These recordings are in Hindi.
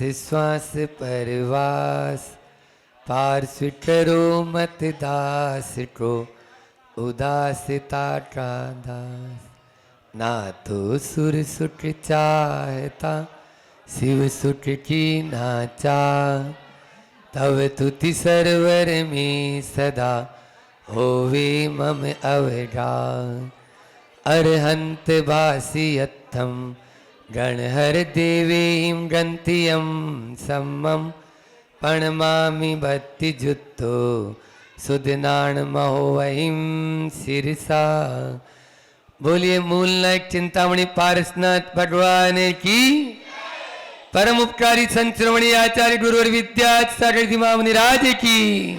श्वास परवास, पार्श्व करो मत दास को, उदासिता का दास। ना तो सुर सुख चाहता, शिव सुख की नाचा, तब तुति सरवर में सदा होवे मम अवगा। अरहंत भासियत्थम गणहर देवीं गंतियम सम्मम, प्रणमामि भक्ति जुत्तो सुदनान महोवहिं सिरसा। बोलिए मूलनायक चिंतामणि पारसनाथ भगवान की, परम उपकारी संत श्रोमणी आचार्य गुरुवर विद्याच सागर मामनि राज की,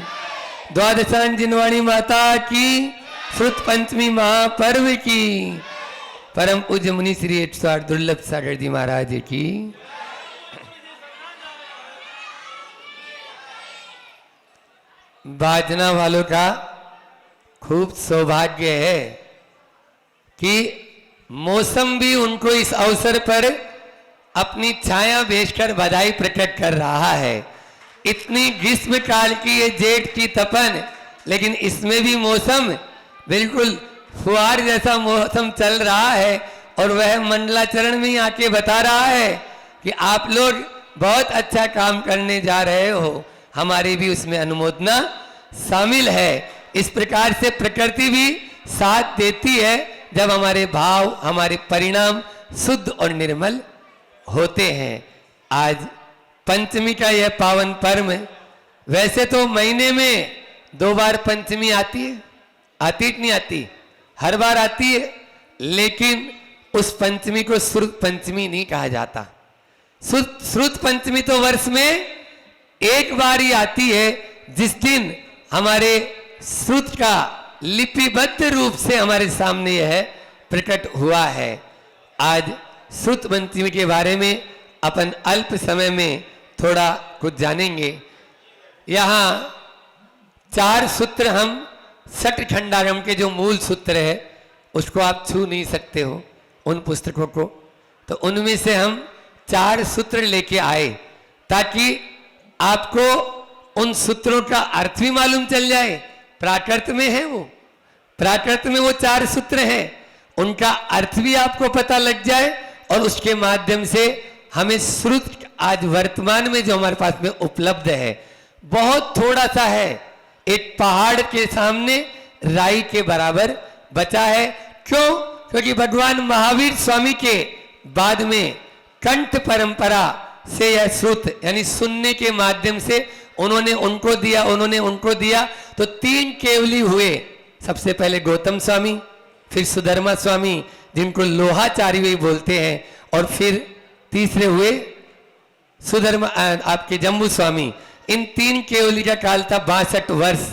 द्वादशान जिनवाणी माता की, श्रुत पंचमी महापर्व की, परम पूज्य मुनि श्री 108 दुर्लभ सागर जी महाराज की। बाजना वालों का खूब सौभाग्य है कि मौसम भी उनको इस अवसर पर अपनी छाया भेजकर बधाई प्रकट कर रहा है। इतनी ग्रीष्म काल की ये जेठ की तपन, लेकिन इसमें भी मौसम बिल्कुल फुहार जैसा मौसम चल रहा है। और वह मंडलाचरण में आके बता रहा है कि आप लोग बहुत अच्छा काम करने जा रहे हो, हमारी भी उसमें अनुमोदना शामिल है। इस प्रकार से प्रकृति भी साथ देती है जब हमारे भाव, हमारे परिणाम शुद्ध और निर्मल होते हैं। आज पंचमी का यह पावन पर्व, वैसे तो महीने में 2 बार पंचमी आती है, आती कि नहीं आती? हर बार आती है, लेकिन उस पंचमी को श्रुत पंचमी नहीं कहा जाता। श्रुत पंचमी तो वर्ष में एक बार ही आती है, जिस दिन हमारे श्रुत का लिपिबद्ध रूप से हमारे सामने यह प्रकट हुआ है। आज श्रुत पंचमी के बारे में अपन अल्प समय में थोड़ा कुछ जानेंगे। यहाँ 4 सूत्र, हम षट खंडागम के जो मूल सूत्र है उसको आप छू नहीं सकते हो उन पुस्तकों को, तो उनमें से हम 4 सूत्र लेके आए ताकि आपको उन सूत्रों का अर्थ भी मालूम चल जाए। प्राकृत में है वो, प्राकृत में वो 4 सूत्र हैं, उनका अर्थ भी आपको पता लग जाए और उसके माध्यम से हमें श्रुत आज वर्तमान में जो हमारे पास में उपलब्ध है बहुत थोड़ा सा है। एक पहाड़ के सामने राई के बराबर बचा है। क्यों? क्योंकि भगवान महावीर स्वामी के बाद में कंठ परंपरा से यह श्रुत यानी सुनने के माध्यम से उन्होंने उनको दिया, उन्होंने उनको दिया, तो 3 केवली हुए। सबसे पहले गौतम स्वामी, फिर सुधर्मा स्वामी जिनको लोहाचार्य भी बोलते हैं, और फिर तीसरे हुए सुधर्मा आपके जम्बू स्वामी। इन 3 केवली का काल था 62 वर्ष,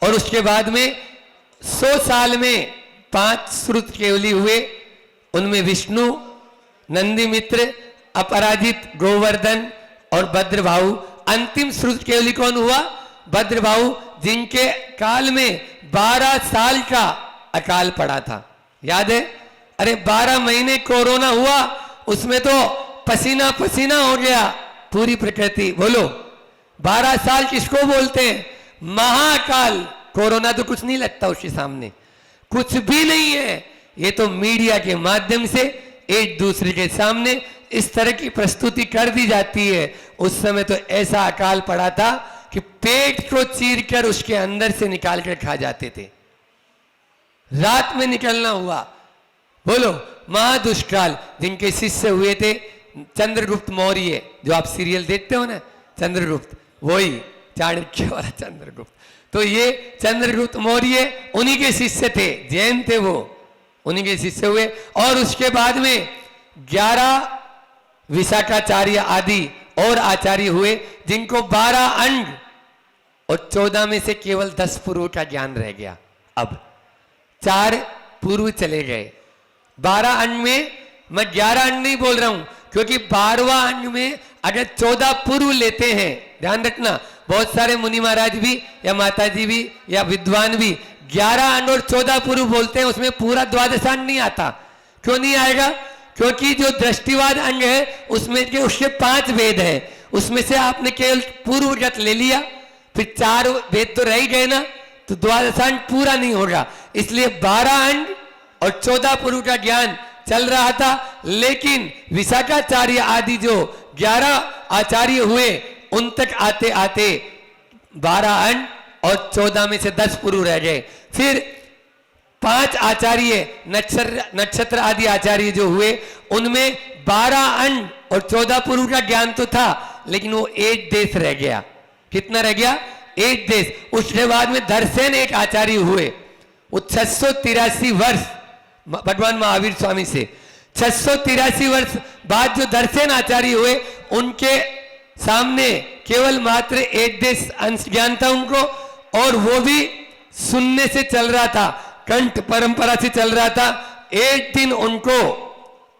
और उसके बाद में 100 साल में 5 श्रुत केवली हुए। उनमें विष्णु, नंदी मित्र, अपराजित, गोवर्धन और भद्रभाऊ। अंतिम श्रुत केवली कौन हुआ? भद्रभाऊ, जिनके काल में 12 साल का अकाल पड़ा था। याद है? अरे 12 महीने कोरोना हुआ, उसमें तो पसीना पसीना हो गया पूरी प्रकृति। बोलो 12 साल किसको बोलते हैं? महाकाल। कोरोना तो कुछ नहीं लगता उसके सामने, कुछ भी नहीं है। ये तो मीडिया के माध्यम से एक दूसरे के सामने इस तरह की प्रस्तुति कर दी जाती है। उस समय तो ऐसा अकाल पड़ा था कि पेट को चीरकर उसके अंदर से निकाल कर खा जाते थे। रात में निकलना हुआ। बोलो महादुष्काल। जिनके शिष्य हुए थे चंद्रगुप्त मौर्य, जो आप सीरियल देखते हो ना, चंद्रगुप्त, वही चाणक्य वाला चंद्रगुप्त। तो ये चंद्रगुप्त मौर्य उन्हीं के शिष्य थे, जैन थे वो, उन्हीं के शिष्य हुए। और उसके बाद में 11 विशाखाचार्य आदि और आचार्य हुए, जिनको 12 अंग और 14 में से केवल 10 पूर्व का ज्ञान रह गया। अब 4 पूर्व चले गए। 12 अंग में, मैं 11 अंग नहीं बोल रहा हूं, क्योंकि 12वां अंग में अगर 14 पूर्व लेते हैं, ध्यान रखना, बहुत सारे मुनि महाराज भी या माता जी भी या विद्वान भी 11 अंग और 14 पूर्व बोलते हैं, उसमें पूरा द्वादशांग नहीं आता। क्यों नहीं आएगा? क्योंकि जो दृष्टिवाद अंग है उसमें के उसके 5 वेद हैं, उसमें से आपने केवल पूर्वगत ले लिया, फिर 4 वेद तो रह ही गए ना, तो द्वादशांग पूरा नहीं होगा। इसलिए 12 अंग और 14 पुरु का ज्ञान चल रहा था। लेकिन विशाखाचार्य आदि जो 11 आचार्य हुए, उन तक आते आते 12 अंग और 14 में से 10 पुरु रह गए। फिर 5 आचार्य नक्षत्र आदि आचार्य जो हुए, उनमें 12 अंग और 14 पुरु का ज्ञान तो था, लेकिन वो 8 देश रह गया। कितना रह गया? 8 देश। उसके बाद में धरसेन एक आचार्य हुए, वो 683 वर्ष भगवान महावीर स्वामी से 683 वर्ष बाद जो धरसेन आचार्य हुए, उनके सामने केवल मात्र 8 देश अंश ज्ञान था उनको, और वो भी सुनने से चल रहा था, कंठ परंपरा से चल रहा था। एक दिन उनको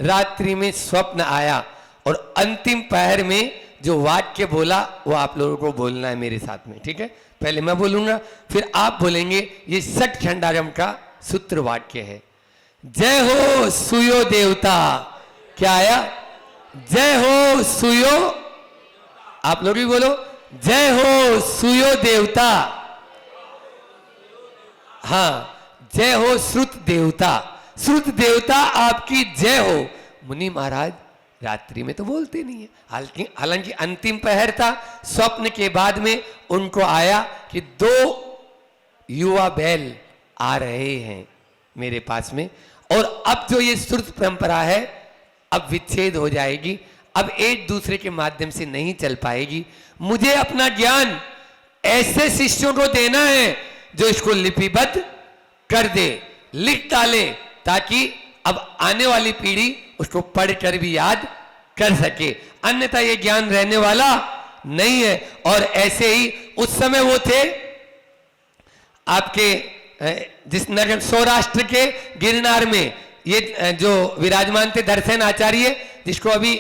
रात्रि में स्वप्न आया, और अंतिम पहर में जो वाक्य बोला वो आप लोगों को बोलना है मेरे साथ में, ठीक है? पहले मैं बोलूंगा, फिर आप बोलेंगे। ये सठ खंडागम का सूत्र वाक्य है। जय हो सुयो देवता। क्या आया? जय हो सुयो, आप लोग भी बोलो, जय हो सुयो देवता। हाँ, जय हो श्रुत देवता। श्रुत देवता आपकी जय हो। मुनि महाराज रात्रि में तो बोलते नहीं है, हालांकि अंतिम पहर था। स्वप्न के बाद में उनको आया कि 2 युवा बैल आ रहे हैं मेरे पास में, और अब जो ये श्रुत परंपरा है अब विच्छेद हो जाएगी, अब एक दूसरे के माध्यम से नहीं चल पाएगी। मुझे अपना ज्ञान ऐसे शिष्यों को देना है जो इसको लिपिबद्ध कर दे, लिख डाले, ताकि अब आने वाली पीढ़ी उसको पढ़कर भी याद कर सके, अन्यथा ये ज्ञान रहने वाला नहीं है। और ऐसे ही उस समय वो थे आपके जिस नगर सौराष्ट्र के गिरनार में, ये जो विराजमान थे धरसेन आचार्य, जिसको अभी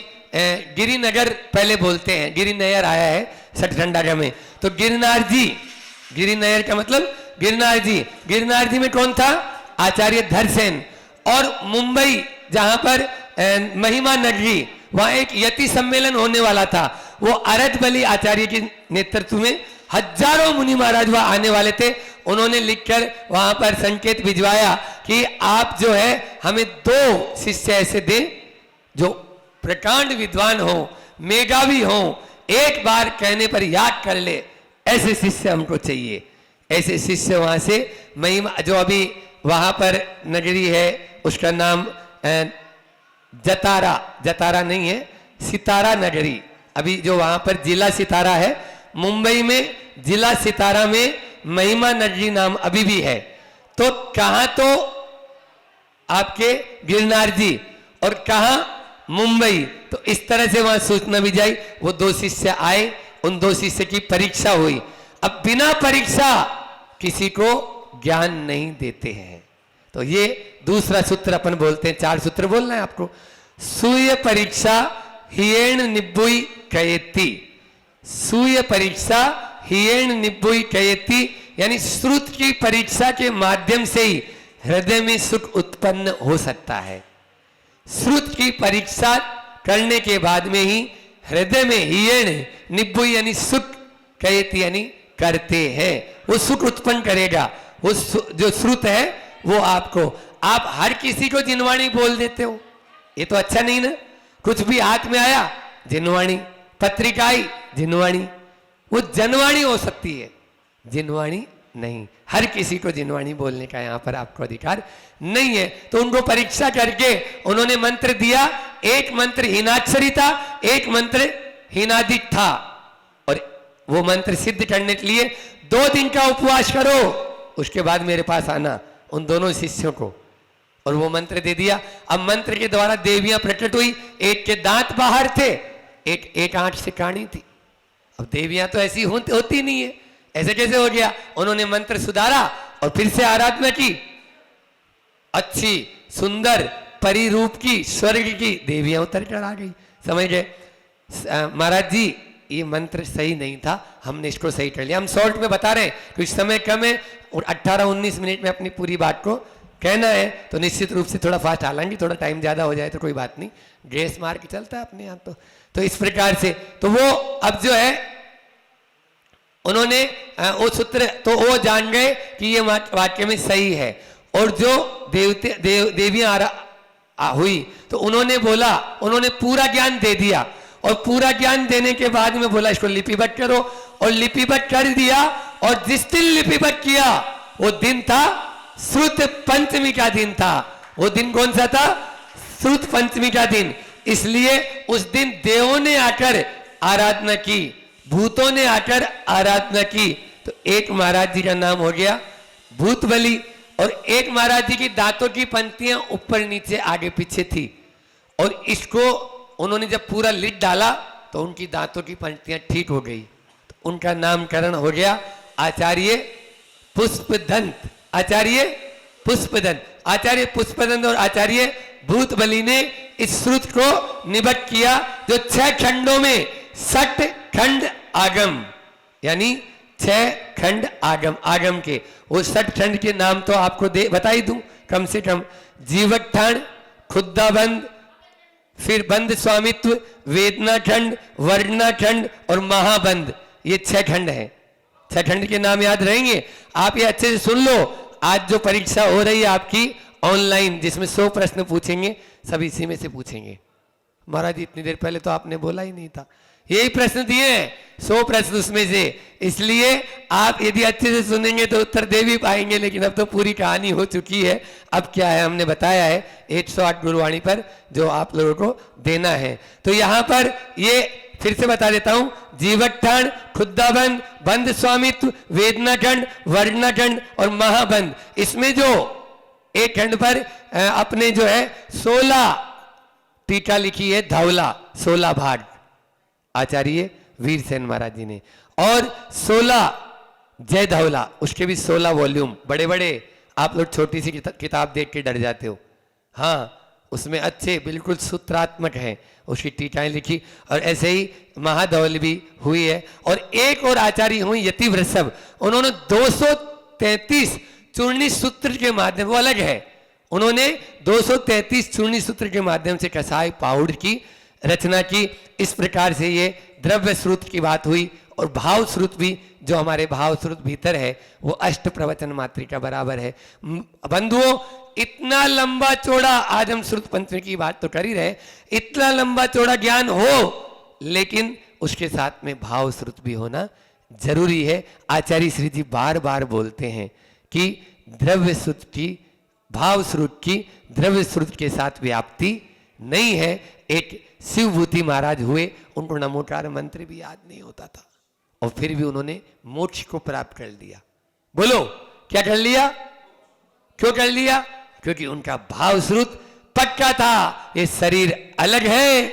गिरिनगर पहले बोलते हैं, गिरिनयर आया है सठखंडागम में। तो गिरनार जी, गिरिनयर का मतलब गिरनार जी। गिरनार जी में कौन था? आचार्य धरसेन। और मुंबई जहां पर महिमा नगरी, वहां एक यति सम्मेलन होने वाला था, वो अरजबली आचार्य के नेतृत्व में हजारों मुनि महाराज वहां आने वाले थे। उन्होंने लिखकर वहां पर संकेत भिजवाया कि आप जो है हमें 2 शिष्य ऐसे दें जो प्रकांड विद्वान हो, मेधावी हो, एक बार कहने पर याद कर ले, ऐसे शिष्य हमको चाहिए। ऐसे शिष्य वहां से महिमा, जो अभी वहां पर नगरी है उसका नाम जतारा, जतारा नहीं है, सितारा नगरी। अभी जो वहां पर जिला सितारा है, मुंबई में जिला सितारा में महिमा नगरी नाम अभी भी है। तो कहां तो आपके गिरनार जी और कहां मुंबई, तो इस तरह से वहां सूचना भी जाई। वो 2 शिष्य आए, उन 2 शिष्य की परीक्षा हुई। अब बिना परीक्षा किसी को ज्ञान नहीं देते हैं। तो ये दूसरा सूत्र अपन बोलते हैं, 4 सूत्र बोलना है आपको। सूर्य परीक्षा हियेण निब्बुई कयेति। सूर्य परीक्षा हियेण निब्बुई कयेति, यानी श्रुत की परीक्षा के माध्यम से ही हृदय में सुख उत्पन्न हो सकता है। श्रुत की परीक्षा करने के बाद में ही हृदय में हियेण निब्बुई यानी सुख कयेति यानी करते हैं, वो सुख उत्पन्न करेगा। वो जो श्रुत है वो आपको, आप हर किसी को जिनवाणी बोल देते हो, ये तो अच्छा नहीं ना। कुछ भी हाथ में आया जिनवाणी, पत्रिका आई जिनवाणी, वो जनवाणी हो सकती है, जिनवाणी नहीं। हर किसी को जिनवाणी बोलने का यहाँ पर आपको अधिकार नहीं है। तो उनको परीक्षा करके उन्होंने मंत्र दिया। एक मंत्र हीनाक्षरी था, एक मंत्र हीनादिक था, और वो मंत्र सिद्ध करने के लिए 2 दिन का उपवास करो, उसके बाद मेरे पास आना, उन दोनों शिष्यों को। और वो मंत्र दे दिया। अब मंत्र के द्वारा देवियां प्रकट हुई। एक के दांत बाहर थे, एक आंख से काणी थी। अब देवियां तो ऐसी होती नहीं है, ऐसे कैसे हो गया? उन्होंने मंत्र सुधारा और फिर से आराधना की। अच्छी सुंदर परिरूप की स्वर्ग की देवियां उतर कर आ गई। समझ गए महाराज जी, ये मंत्र सही नहीं था, हमने इसको सही कर लिया। हम शॉर्ट में बता रहे हैं, कुछ समय कम है और 18-19 मिनट में अपनी पूरी बात को कहना है तो निश्चित रूप से थोड़ा फास्ट, हालांकि थोड़ा टाइम ज़्यादा हो जाए तो कोई बात नहीं, ड्रेस मार के चलता है अपने आप। तो इस प्रकार से तो वो अब जो है उन्होंने वो सूत्र तो वो जान गए कि ये वाक्य में सही है। और जो देवियां हुई तो उन्होंने बोला, उन्होंने पूरा ज्ञान दे दिया, और पूरा ज्ञान देने के बाद में बोला इसको लिपिबद्ध करो, और लिपिबद्ध कर दिया। और जिस दिन लिपिबद्ध किया वो दिन था श्रुत पंचमी का दिन था। वो दिन कौन सा था? श्रुत पंचमी का दिन। इसलिए उस दिन देवों ने आकर आराधना की, भूतों ने आकर आराधना की। तो एक महाराज जी का नाम हो गया भूत बलि, और एक महाराज जी की दांतों की पंक्तियां ऊपर नीचे आगे पीछे थी, और इसको उन्होंने जब पूरा लिट डाला तो उनकी दांतों की पंक्तियां ठीक हो गई। तो उनका नामकरण हो गया आचार्य पुष्पदंत। आचार्य पुष्पदंत, आचार्य पुष्पदंत और आचार्य भूत बलि ने इस श्रुत को निबद्ध किया, जो 6 खंडों में 6 खंड आगम, यानी 6 खंड आगम, आगम के वो 6 खंड के नाम तो आपको बता ही दूं कम से कम। जीवकठंड, खुद्दाबंद, फिर बंद स्वामित्व, वेदना खंड, वर्णना खंड और महाबंद, ये 6 खंड हैं। 6 खंड के नाम याद रहेंगे। आप ये अच्छे से सुन लो। आज जो परीक्षा हो रही है आपकी ऑनलाइन, जिसमें 100 प्रश्न पूछेंगे, सब इसी में से पूछेंगे। महाराज इतनी देर पहले तो आपने बोला ही नहीं था, यही प्रश्न दिए हैं 100 प्रश्न उसमें से। इसलिए आप यदि अच्छे से सुनेंगे तो उत्तर दे भी पाएंगे, लेकिन अब तो पूरी कहानी हो चुकी है। अब क्या है, हमने बताया है 108 गुरुवाणी पर जो आप लोगों को देना है। तो यहां पर ये फिर से बता देता हूं, जीवकठंड, खुद्दाबंद, बंद स्वामित्व, वेदनाखंड, वर्णनाखंड और महाबंद। इसमें जो एक खंड पर अपने जो है 16 टीका लिखी है, धौला 16 भाग आचार्य वीरसेन महाराज जी ने, और 16 जय धौला, उसके भी 16 वॉल्यूम बड़े बड़े। आप लोग छोटी सी किताब देख के डर जाते हो, हाँ उसमें अच्छे बिल्कुल सूत्रात्मक है, उसकी टीकाएं लिखी। और ऐसे ही महाधौल भी हुई है। और एक और आचार्य हुई यतिवृषभ, उन्होंने 233 चूर्णी सूत्र के माध्यम, वो अलग है, उन्होंने 233 चूर्णी सूत्र के माध्यम से कसाई पाउडर की रचना की। इस प्रकार से ये द्रव्य श्रुत की बात हुई। और भाव श्रुत भी, जो हमारे भाव श्रुत भीतर है, वो अष्ट प्रवचन मात्रिका बराबर है। बंधुओं, इतना लंबा चौड़ा, आज हम श्रुत पंचमी की बात तो कर ही रहे, इतना लंबा चौड़ा ज्ञान हो, लेकिन उसके साथ में भाव श्रुत भी होना जरूरी है। आचार्य श्री जी बार बार बोलते हैं कि द्रव्य श्रुत की, भाव श्रुत की द्रव्य श्रुत के साथ व्याप्ति नहीं है। एक शिवभूति महाराज हुए, उनको नमोकार मंत्र भी याद नहीं होता था, और फिर भी उन्होंने मोक्ष को प्राप्त कर लिया। बोलो क्या कर लिया? क्यों कर लिया? क्योंकि उनका भाव श्रुत पक्का था। ये शरीर अलग है,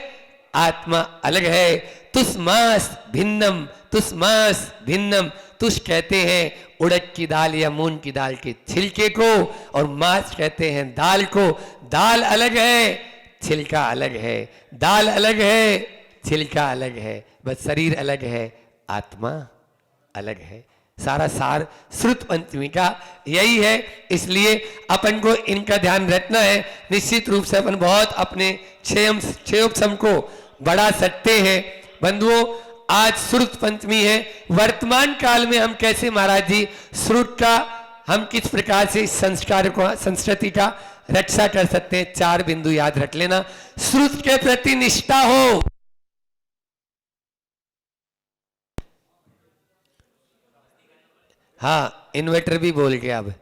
आत्मा अलग है। तुष्मास भिन्नम, तुष्मास भिन्नम। तुष कहते हैं उड़द की दाल या मूंग की दाल के छिलके को, और मांस कहते हैं दाल को। दाल अलग है, छिलका अलग है। दाल अलग है, छिलका अलग है, बस शरीर अलग है, आत्मा अलग है। सारा सार श्रुत पंचमी का यही है। इसलिए अपन को इनका ध्यान रखना है। निश्चित रूप से अपन बहुत अपने क्षेयोपम को बढ़ा सकते हैं। बंधुओं, आज श्रुत पंचमी है। वर्तमान काल में हम कैसे महाराज जी श्रुत का, हम किस प्रकार से इस संस्कार को, संस्कृति का रक्षा कर सकते हैं, 4 बिंदु याद रख लेना। श्रुत के प्रति निष्ठा हो, हाँ इन्वर्टर भी बोल गया। अब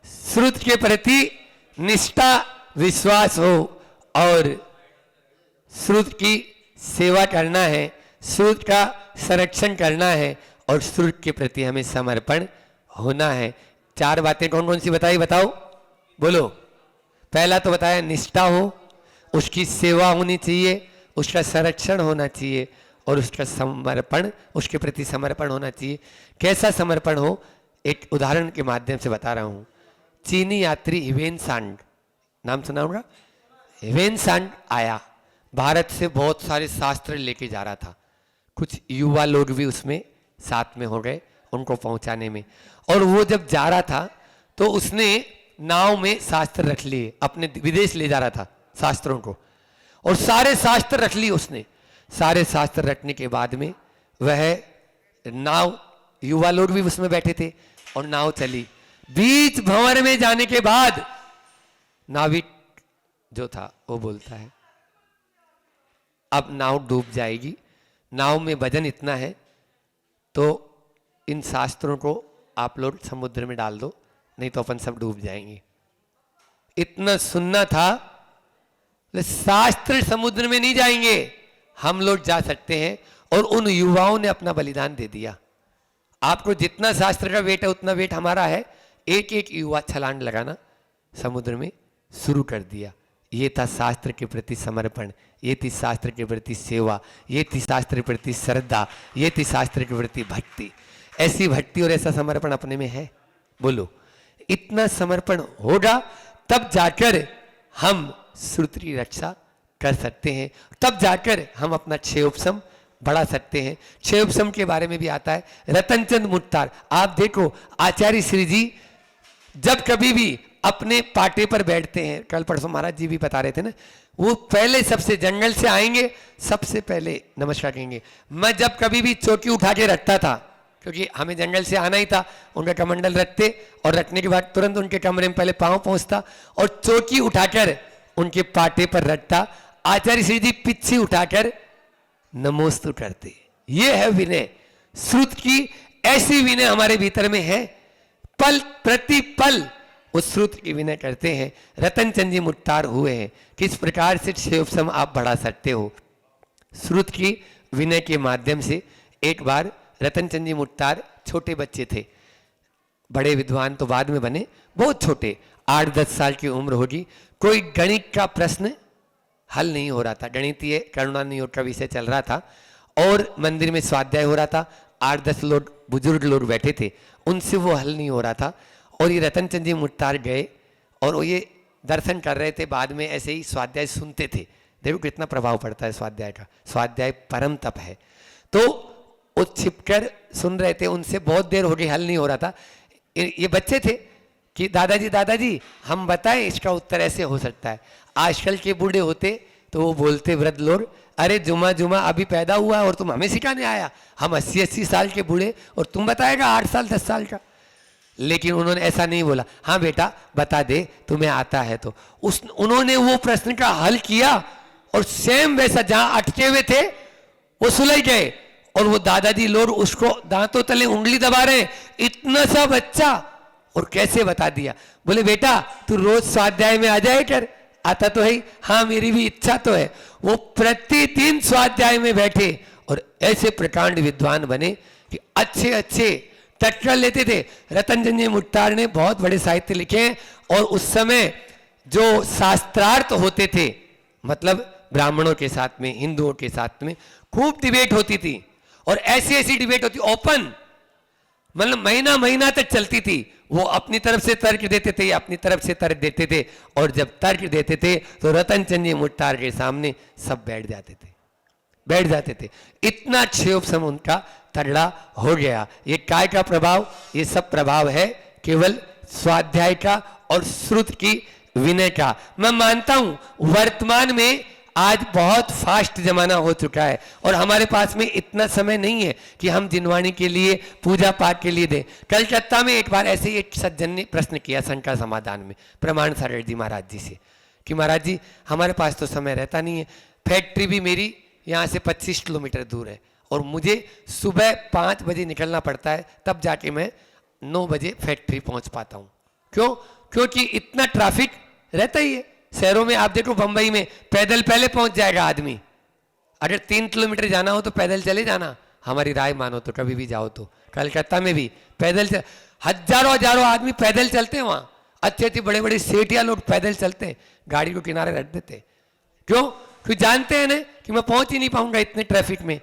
श्रुत के प्रति निष्ठा, विश्वास हो, और श्रुत की सेवा करना है, श्रुत का संरक्षण करना है, और श्रुत के प्रति हमें समर्पण होना है। 4 बातें कौन कौन सी बताई, बताओ, बोलो। पहला तो बताया निष्ठा हो, उसकी सेवा होनी चाहिए, उसका संरक्षण होना चाहिए, और उसका समर्पण, उसके प्रति समर्पण होना चाहिए। कैसा समर्पण हो, एक उदाहरण के माध्यम से बता रहा हूं। चीनी यात्री हिवेन सांग, नाम सुना होगा। हिवेन सांग आया, भारत से बहुत सारे शास्त्र लेके जा रहा था। कुछ युवा लोग भी उसमें साथ में हो गए उनको पहुंचाने में। और वो जब जा रहा था तो उसने नाव में शास्त्र रख लिए, अपने विदेश ले जा रहा था शास्त्रों को, और सारे शास्त्र रख लिए उसने। सारे शास्त्र रखने के बाद में वह नाव, युवा लोग भी उसमें बैठे थे और नाव चली। बीच भंवर में जाने के बाद नाविक जो था वो बोलता है अब नाव डूब जाएगी, नाव में वजन इतना है तो इन शास्त्रों को आप लोग समुद्र में डाल दो, नहीं तो अपन सब डूब जाएंगे। इतना सुनना था, शास्त्र समुद्र में नहीं जाएंगे, हम लोग जा सकते हैं। और उन युवाओं ने अपना बलिदान दे दिया। आपको जितना शास्त्र का वेट है उतना वेट हमारा है। एक एक युवा छलांग लगाना समुद्र में शुरू कर दिया। ये था शास्त्र के प्रति समर्पण, ये थी शास्त्र के प्रति सेवा, ये थी शास्त्र के प्रति श्रद्धा, ये थी शास्त्र के प्रति भक्ति। ऐसी भक्ति और ऐसा समर्पण अपने में है? बोलो, इतना समर्पण होगा तब जाकर हम श्रुति की रक्षा कर सकते हैं, तब जाकर हम अपना क्षेयोपशम बढ़ा सकते हैं। क्षेयोपशम के बारे में भी आता है। रतनचंद मुत्तार, आप देखो आचार्य श्री जी जब कभी भी अपने पाटे पर बैठते हैं, कल परसों महाराज जी भी बता रहे थे ना, वो पहले सबसे जंगल से आएंगे, सबसे पहले नमस्कार कहेंगे। मैं जब कभी भी चौकी उठा के रखता था, क्योंकि हमें जंगल से आना ही था, उनका कमंडल रखते और रखने के बाद तुरंत उनके कमरे में पहले पांव पहुंचता और चौकी उठाकर उनके पाटे पर रखता। आचार्य श्री जी पिच्छी उठाकर नमोस्तु करते। ये है विनय। श्रुत की ऐसी विनय हमारे भीतर में है, पल प्रति पल उस श्रुत की विनय करते हैं। रतनचंद जी मुत्तार हुए हैं। किस प्रकार से क्षेयोपशम आप बढ़ा सकते हो श्रुत की विनय के माध्यम से। एक बार रतनचंद जी मुत्तार छोटे बच्चे थे, बड़े विद्वान तो बाद में बने, बहुत छोटे, 8-10 साल की उम्र होगी। कोई गणित का प्रश्न हल नहीं हो रहा था, गणितीय करुणा नियोग का विषय चल रहा था और मंदिर में स्वाध्याय हो रहा था। 8-10 लोग बुजुर्ग लोग बैठे थे, उनसे वो हल नहीं हो रहा था। और ये रतनचंद जी मुत्तार गए और वो ये दर्शन कर रहे थे, बाद में ऐसे ही स्वाध्याय सुनते थे। देखो कितना प्रभाव पड़ता है स्वाध्याय का। स्वाध्याय परम तप है। तो वो छिपकर सुन रहे थे, उनसे बहुत देर हो गई, हल नहीं हो रहा था। ये बच्चे थे कि दादाजी हम बताएं इसका उत्तर ऐसे हो सकता है। आजकल के बूढ़े होते तो वो बोलते वृद्ध लोग, अरे जुमा अभी पैदा हुआ और तुम हमें सिखाने आया, हम 80-80 साल के बूढ़े और तुम बताएगा 8 साल 10 साल का। लेकिन उन्होंने ऐसा नहीं बोला, हाँ बेटा बता दे तुम्हें आता है तो। उन्होंने वो प्रश्न का हल किया और सेम वैसा जहां अटके हुए थे वो सुलझ गए। और वो दादाजी लोग उसको दांतों तले उंगली दबा रहे, इतना सा बच्चा, और कैसे बता दिया। बोले बेटा तू रोज स्वाध्याय में आ जाए कर, आता तो है, हाँ मेरी भी इच्छा तो है। वो प्रतिदिन स्वाध्याय में बैठे और ऐसे प्रकांड विद्वान बने कि अच्छे अच्छे टक्कर लेते थे। रतनचंद जी मुत्तार ने बहुत बड़े साहित्य लिखे हैं। और उस समय जो शास्त्रार्थ होते थे, मतलब ब्राह्मणों के साथ में, हिंदुओं के साथ में खूब डिबेट होती थी। और ऐसी ऐसी डिबेट होती ओपन, मतलब महीना महीना तक चलती थी। वो अपनी तरफ से तर्क देते थे, अपनी तरफ से तर्क देते थे। और जब तर्क देते थे तो रतनचंद जी मुत्तार के सामने सब बैठ जाते थे। इतना क्षेयोपशम उनका तगड़ा हो गया। ये काय का प्रभाव? ये सब प्रभाव है केवल स्वाध्याय का और श्रुत की विनय का। मैं मानता हूं वर्तमान में आज बहुत फास्ट जमाना हो चुका है और हमारे पास में इतना समय नहीं है कि हम जिनवाणी के लिए, पूजा पाठ के लिए दें। कलकत्ता में एक बार ऐसे ही एक सज्जन ने प्रश्न किया शंका समाधान में प्रमाण सागर जी महाराज जी से कि महाराज जी हमारे पास तो समय रहता नहीं है, फैक्ट्री भी मेरी यहाँ से 25 किलोमीटर दूर है और मुझे सुबह 5 बजे निकलना पड़ता है, तब जाके मैं 9 बजे फैक्ट्री पहुँच पाता हूँ। क्यों? क्योंकि इतना ट्रैफिक रहता ही है। शहरों में आप देखो, बंबई में पैदल पहले पहुंच जाएगा आदमी। अगर 3 किलोमीटर जाना हो तो पैदल चले जाना, हमारी राय मानो तो कभी भी जाओ तो। कलकत्ता में भी पैदल हजारों आदमी पैदल चलते हैं वहाँ। अच्छे बड़े बड़े सेठिया लोग पैदल चलते हैं, गाड़ी को किनारे रख देते। क्यों? क्योंकि जानते हैं ना कि मैं पहुंच ही नहीं पाऊंगा इतने ट्रैफिक में।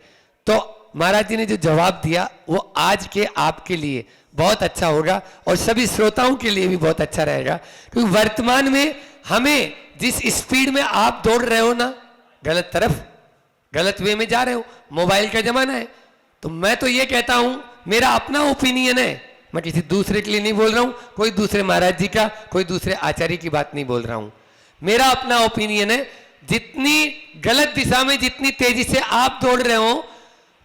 तो महाराज जी ने जो जवाब दिया वो आज के आपके लिए बहुत अच्छा होगा और सभी श्रोताओं के लिए भी बहुत अच्छा रहेगा। क्योंकि वर्तमान में हमें जिस स्पीड में आप दौड़ रहे हो ना, गलत तरफ, गलत वे में जा रहे हो। मोबाइल का जमाना है। तो मैं तो ये कहता हूं, मेरा अपना ओपिनियन है, मैं किसी दूसरे के लिए नहीं बोल रहा हूं, कोई दूसरे महाराज जी का, कोई दूसरे आचार्य की बात नहीं बोल रहा हूं। मेरा अपना ओपिनियन है, जितनी गलत दिशा में जितनी तेजी से आप दौड़ रहे हो,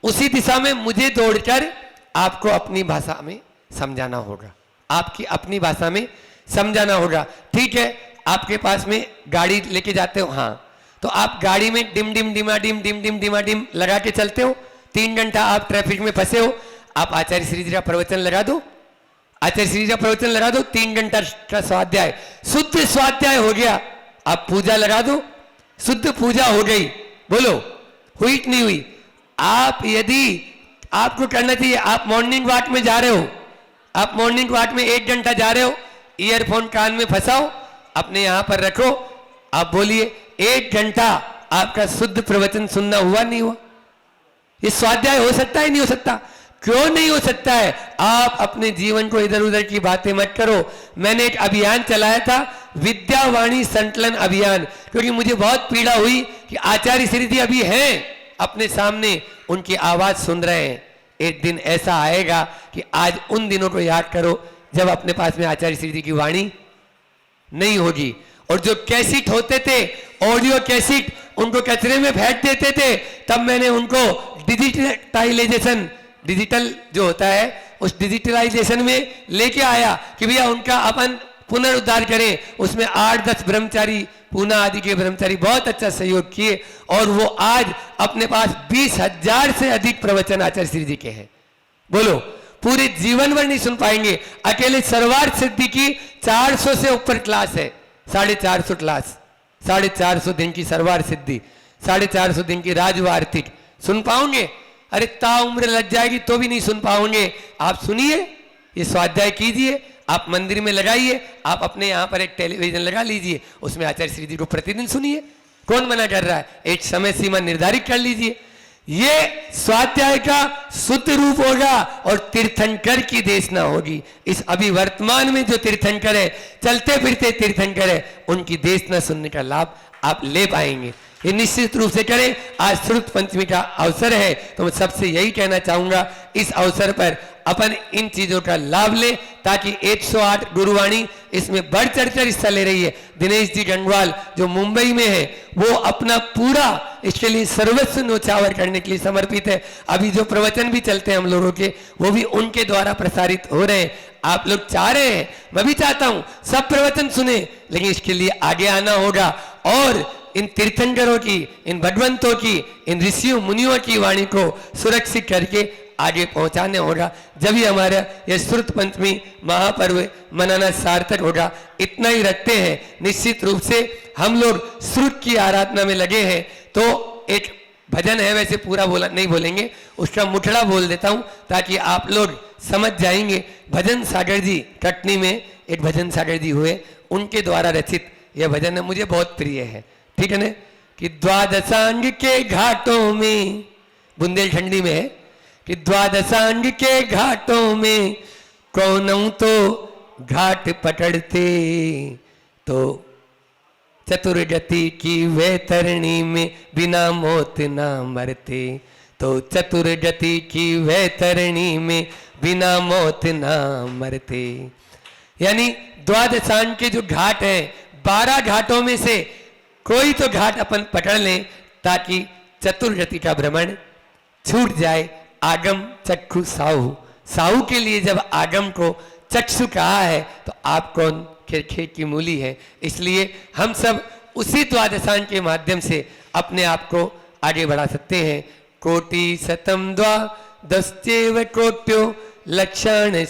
उसी दिशा में मुझे दौड़कर आपको अपनी भाषा में समझाना होगा, आपकी अपनी भाषा में समझाना होगा। ठीक है, आपके पास में गाड़ी लेके जाते हो, हाँ, तो आप गाड़ी में डिम डिम डिमा डिम डिम डिम डिमा डिम लगा के चलते हो, 3 घंटा आप ट्रैफिक में फंसे हो, आप आचार्य श्री जी का प्रवचन लगा दो, आचार्य श्री जी का प्रवचन लगा दो, 3 घंटा का स्वाध्याय, शुद्ध स्वाध्याय हो गया, आप पूजा लगा दो, शुद्ध पूजा हो गई, बोलो हुई कि नहीं हुई? आप यदि आपको करना चाहिए, आप मॉर्निंग वॉक में जा रहे हो, आप मॉर्निंग वॉक में 1 घंटा जा रहे हो, ईयरफोन कान में फंसाओ, अपने यहां पर रखो, आप बोलिए 1 घंटा आपका शुद्ध प्रवचन सुनना हुआ नहीं हुआ? ये स्वाध्याय हो सकता है नहीं हो सकता? क्यों नहीं हो सकता है? आप अपने जीवन को इधर उधर की बातें मत करो। मैंने एक अभियान चलाया था, विद्यावाणी संकलन अभियान, क्योंकि मुझे बहुत पीड़ा हुई कि आचार्य श्री जी अभी हैं अपने सामने, उनकी आवाज सुन रहे हैं। एक दिन ऐसा आएगा कि आज उन दिनों को याद करो जब अपने पास में आचार्य श्री जी की वाणी नहीं होगी। और जो कैसेट होते थे, ऑडियो कैसेट, उनको कचरे में फेंक देते थे, तब मैंने उनको डिजिटलाइजेशन, डिजिटल जो होता है उस डिजिटलाइजेशन में लेके आया कि भैया उनका अपन पुनरुद्धार करें। उसमें 8-10 ब्रह्मचारी, पूना आदि के ब्रह्मचारी बहुत अच्छा सहयोग किए, और वो आज अपने पास 20,000 से अधिक प्रवचन आचार्य श्री जी के हैं। बोलो, पूरे जीवन भर नहीं सुन पाएंगे। अकेले सर्वार्थ सिद्धि की 400 से ऊपर क्लास है, 450 क्लास, 450 दिन की सर्वार्थ सिद्धि, 450 दिन की राजवार्तिक, सुन पाओगे? अरे ताउम्र लग जाएगी तो भी नहीं सुन पाओगे। आप सुनिए, ये स्वाध्याय कीजिए, आप मंदिर में लगाइए, आप अपने यहाँ पर एक टेलीविजन लगा लीजिए, उसमें आचार्य श्री जी को प्रतिदिन सुनिए। कौन मना कर रहा है? एक समय सीमा निर्धारित कर लीजिए। ये स्वाध्याय का शुद्ध रूप होगा और तीर्थंकर की देशना होगी। इस अभी वर्तमान में जो तीर्थंकर है, चलते फिरते तीर्थंकर है, उनकी देशना सुनने का लाभ आप ले पाएंगे। ये निश्चित रूप से करें। आज श्रुत पंचमी का अवसर है, तो मैं सबसे यही कहना चाहूंगा, इस अवसर पर अपन इन चीजों का लाभ ले, ताकि 108 गुरुवाणी इसमें बढ़ चढ़कर हिस्सा ले रही है। दिनेश जी गंगवाल जो मुंबई में है, वो अपना पूरा इसके लिए सर्वस्व न्योछावर करने के लिए समर्पित है। अभी जो प्रवचन भी चलते हैं हम लोगों के, वो भी उनके द्वारा प्रसारित हो रहे हैं। आप लोग चाह रहे हैं, मैं भी चाहता हूं सब प्रवचन सुने, लेकिन इसके लिए आगे आना होगा और इन तीर्थंकरों की, इन भगवंतों की, इन ऋषियों मुनियों की वाणी को सुरक्षित करके आगे पहुंचाने होगा। जब ही हमारा यह श्रुत पंचमी महापर्व मनाना सार्थक होगा। इतना ही रखते हैं। निश्चित रूप से हम लोग श्रुत की आराधना में लगे हैं, तो एक भजन है, वैसे पूरा बोला नहीं बोलेंगे, उसका मुठड़ा बोल देता हूं ताकि आप लोग समझ जाएंगे। भजन सागर जी कटनी में एक भजन सागर जी हुए, उनके द्वारा रचित यह भजन है, मुझे बहुत प्रिय है। ठीक है ना? कि द्वादशांग के घाटों में, बुंदेलखंडी में है कि द्वादशांग के घाटों में कौनों तो घाट पकड़ते, तो चतुर्गति की वैतरणी में बिना मौत ना मरते, तो चतुर्गति की वैतरणी में बिना मौत ना मरते। यानी द्वादशांग के जो घाट हैं, 12 घाटों में से कोई तो घाट अपन पकड़ लें, ताकि चतुर्गति का भ्रमण छूट जाए। आगम चक्षु साहु, साहु के लिए जब आगम को चक्षु कहा है, तो आप कौन? खेत की मूली है। इसलिए हम सब उसी द्वादशांग के माध्यम से अपने आप को आगे बढ़ा सकते हैं। कोटि शतम द्वादश्चैव कोट्यो लक्षाण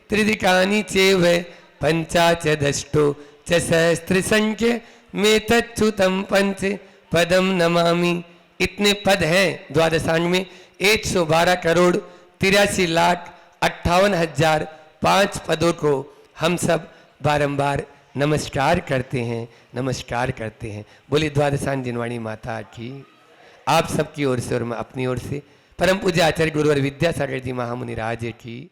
त्रिदिकानि चैव पंचाच दष्टो च सहस्त्र संख्य में तच्युतम पंच पदम नमामि। इतने पद हैं द्वादशांग में, 112 करोड़ 83,58,005 पदों को हम सब बारंबार नमस्कार करते हैं, नमस्कार करते हैं। बोली द्वादशांग जिनवाणी माता की। आप सबकी ओर से और मैं अपनी ओर से परम पूज्य आचार्य गुरुवर विद्यासागर जी महामुनि राज की